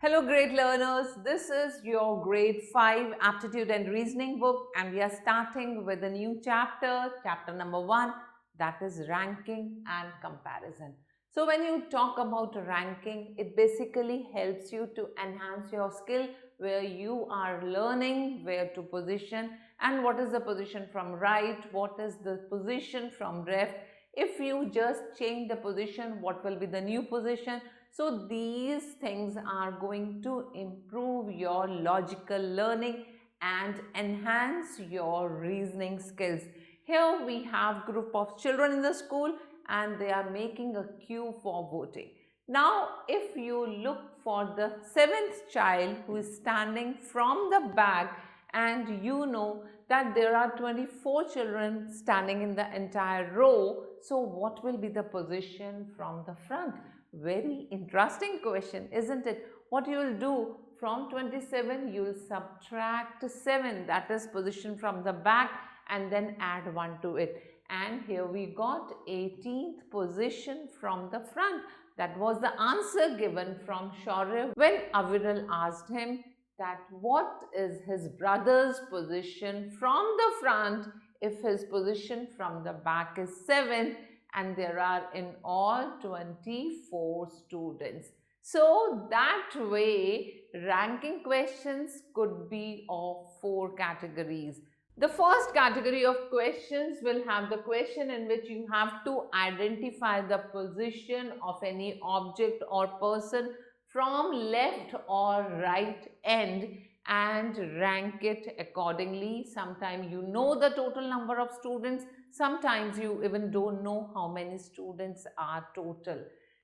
Hello great learners, this is your grade 5 aptitude and reasoning book and we are starting with a new chapter, chapter number 1, that is ranking and comparison. So when you talk about ranking, it basically helps you to enhance your skill where you are learning where to position and what is the position from right, what is the position from left. If you just change the position, what will be the new position? So these things are going to improve your logical learning and enhance your reasoning skills. Here we have group of children in the school and they are making a queue for voting. Now if you look for the 7th child who is standing from the back and you know that there are 24 children standing in the entire row, so what will be the position from the front? Very interesting question, isn't it? What you will do, from 27 you will subtract 7, that is position from the back, and then add 1 to it. And here we got 18th position from the front. That was the answer given from Shaurya when Aviral asked him that what is his brother's position from the front if his position from the back is 7 and there are in all 24 students. So that way ranking questions could be of 4 categories. The first category of questions will have the question in which you have to identify the position of any object or person from left or right end and rank it accordingly. Sometimes you know the total number of students, sometimes you even don't know how many students are total.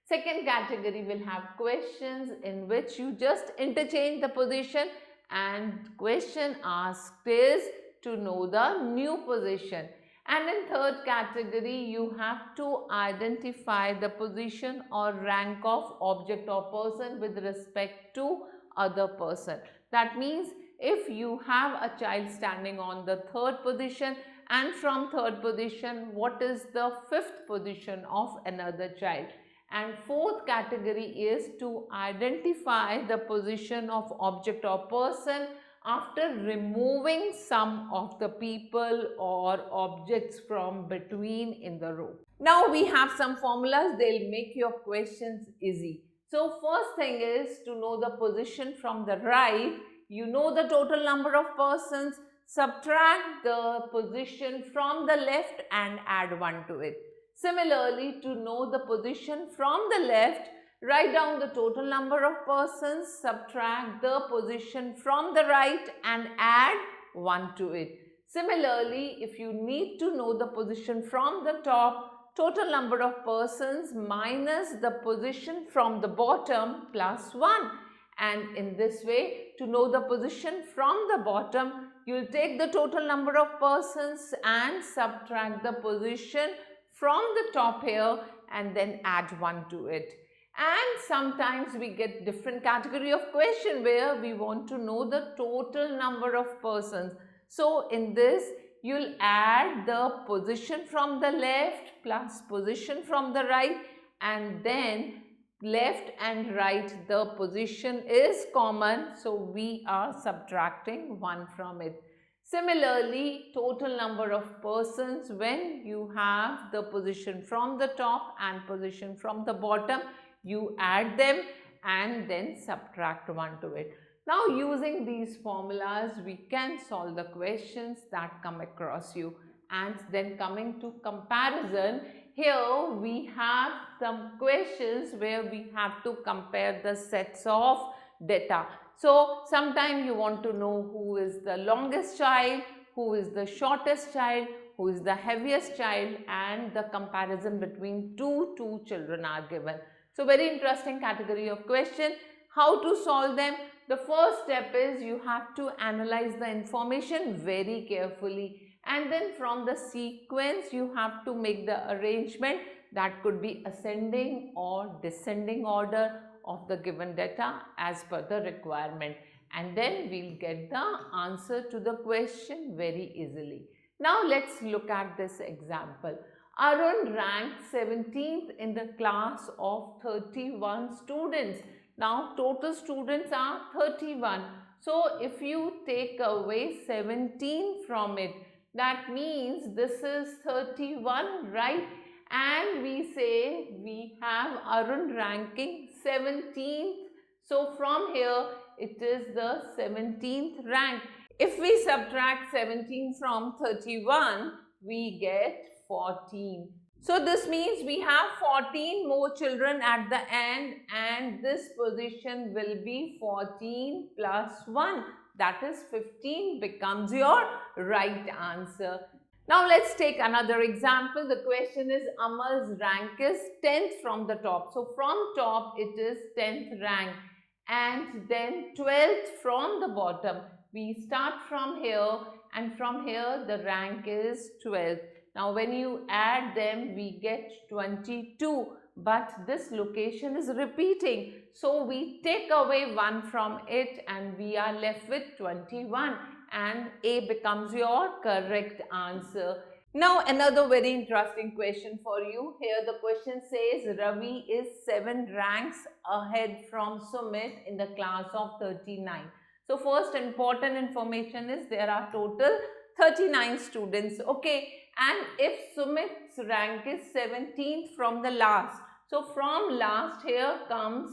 Second category will have questions in which you just interchange the position, and question asked is to know the new position. And in third category, you have to identify the position or rank of object or person with respect to other person. That means if you have a child standing on the 3rd position and from 3rd position, what is the 5th position of another child? And 4th category is to identify the position of object or person after removing some of the people or objects from between in the row. Now we have some formulas, they'll make your questions easy. So first thing is to know the position from the right. You know the total number of persons, subtract the position from the left and add 1 to it. Similarly, to know the position from the left, write down the total number of persons, subtract the position from the right and add 1 to it. Similarly, if you need to know the position from the top, total number of persons minus the position from the bottom plus 1. And in this way, to know the position from the bottom, you will take the total number of persons and subtract the position from the top here and then add 1 to it. And sometimes we get different category of question where we want to know the total number of persons. So in this, you'll add the position from the left plus position from the right, and then left and right the position is common, so we are subtracting 1 from it. Similarly, total number of persons, when you have the position from the top and position from the bottom, you add them and then subtract 1 to it. Now using these formulas, we can solve the questions that come across you. And then coming to comparison, here we have some questions where we have to compare the sets of data. So sometimes you want to know who is the longest child, who is the shortest child, who is the heaviest child, and the comparison between two children are given. So very interesting category of question. How to solve them? The first step is you have to analyze the information very carefully, and then from the sequence you have to make the arrangement that could be ascending or descending order of the given data as per the requirement, and then we'll get the answer to the question very easily. Now let's look at this example. Arun ranked 17th in the class of 31 students. Now total students are 31. So if you take away 17 from it, that means this is 31, right? And we say we have Arun ranking 17th. So from here it is the 17th rank. If we subtract 17 from 31, we get 14. So this means we have 14 more children at the end, and this position will be 14 plus 1. That is 15 becomes your right answer. Now let's take another example. The question is Amar's rank is 10th from the top. So from top it is 10th rank, and then 12th from the bottom. We start from here, and from here the rank is 12th. Now when you add them, we get 22, but this location is repeating. So we take away 1 from it and we are left with 21, and A becomes your correct answer. Now another very interesting question for you. Here the question says Ravi is 7 ranks ahead from Sumit in the class of 39. So first important information is there are total 39 students, okay, and if Sumit's rank is 17th from the last, so from last here comes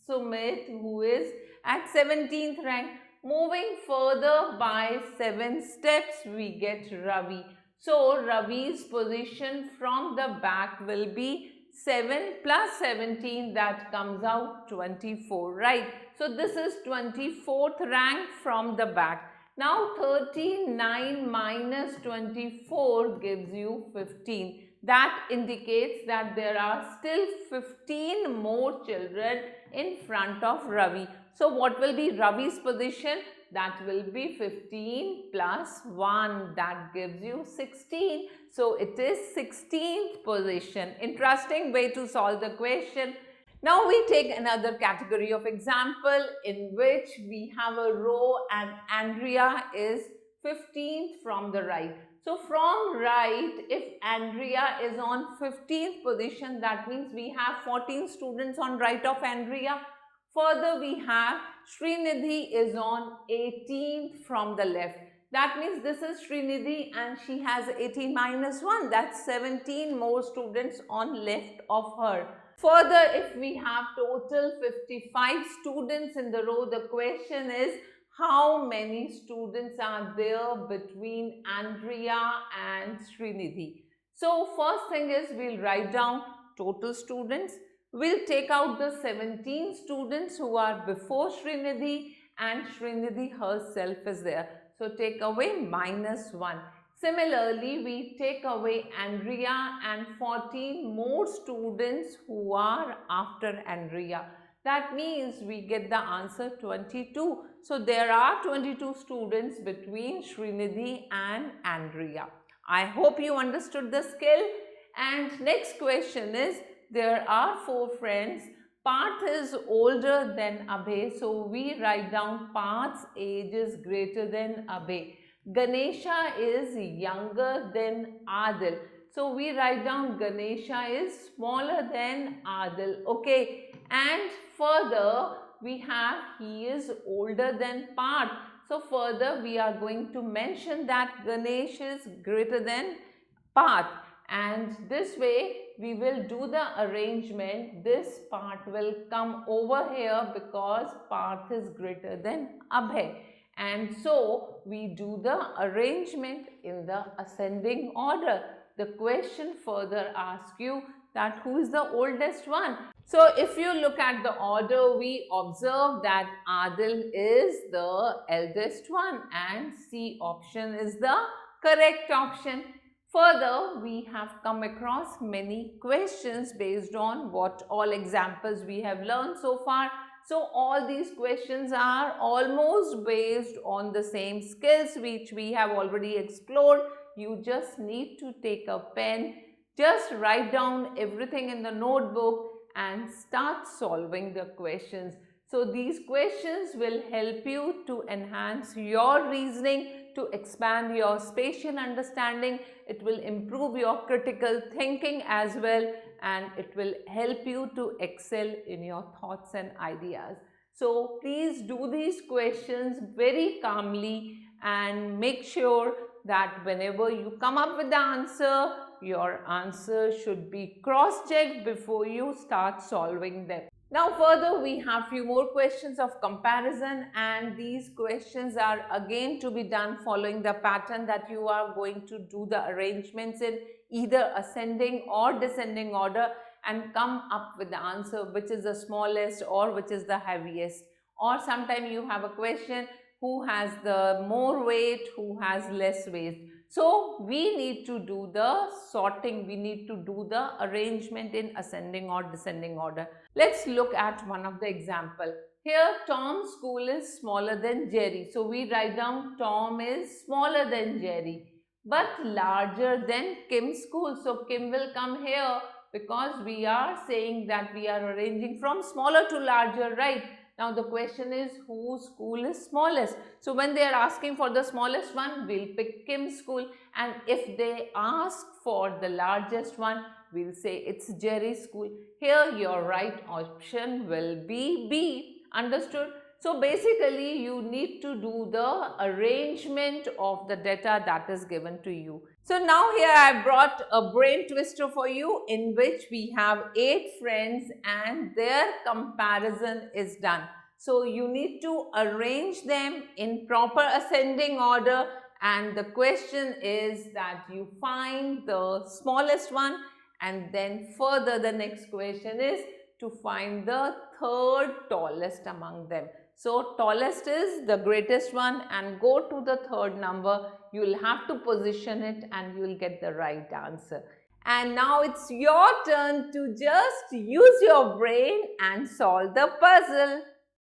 Sumit, who is at 17th rank. Moving further by 7 steps, we get Ravi. So Ravi's position from the back will be 7 plus 17, that comes out 24, right? So this is 24th rank from the back. Now 39 minus 24 gives you 15. That indicates that there are still 15 more children in front of Ravi. So what will be Ravi's position? That will be 15 plus 1, that gives you 16. So it is 16th position. Interesting way to solve the question. Now we take another category of example in which we have a row and Andrea is 15th from the right. So from right, if Andrea is on 15th position, that means we have 14 students on right of Andrea. Further, we have Srinidhi is on 18th from the left. That means this is Srinidhi and she has 18 minus 1. That's 17 more students on left of her. Further, if we have total 55 students in the row, the question is how many students are there between Andrea and Srinidhi. So first thing is we'll write down total students. We'll take out the 17 students who are before Srinidhi, and Srinidhi herself is there. So take away minus 1. Similarly, we take away Andrea and 14 more students who are after Andrea. That means we get the answer 22. So there are 22 students between Srinidhi and Andrea. I hope you understood the skill. And next question is, there are 4 friends. Parth is older than Abhay, so we write down Parth's age is greater than Abhay. Ganesha is younger than Adil, so we write down Ganesha is smaller than Adil, okay. And further we have he is older than Parth, so further we are going to mention that Ganesh is greater than Parth. And this way we will do the arrangement. This part will come over here because Parth is greater than Abhay. And so we do the arrangement in the ascending order. The question further asks you that who is the oldest one. So if you look at the order, we observe that Adil is the eldest one and C option is the correct option. Further, we have come across many questions based on what all examples we have learned so far. So all these questions are almost based on the same skills which we have already explored. You just need to take a pen, just write down everything in the notebook and start solving the questions. So these questions will help you to enhance your reasoning, to expand your spatial understanding. It will improve your critical thinking as well, and it will help you to excel in your thoughts and ideas. So please do these questions very calmly and make sure that whenever you come up with the answer, your answer should be cross-checked before you start solving them. Now further, we have few more questions of comparison, and these questions are again to be done following the pattern that you are going to do the arrangements in either ascending or descending order and come up with the answer which is the smallest or which is the heaviest. Or sometime you have a question who has the more weight, who has less weight. So we need to do the sorting, we need to do the arrangement in ascending or descending order. Let's look at one of the example. Here Tom's school is smaller than Jerry. So we write down Tom is smaller than Jerry but larger than Kim's school. So Kim will come here because we are saying that we are arranging from smaller to larger, right? Now the question is whose school is smallest. So when they are asking for the smallest one, we'll pick Kim's school, and if they ask for the largest one, we'll say it's Jerry's school. Here your right option will be B. Understood? So basically you need to do the arrangement of the data that is given to you. So now here I brought a brain twister for you in which we have 8 friends and their comparison is done. So you need to arrange them in proper ascending order, and the question is that you find the smallest one, and then further the next question is to find the third tallest among them. So tallest is the greatest one, and go to the third number. You will have to position it and you will get the right answer. And now it's your turn to just use your brain and solve the puzzle.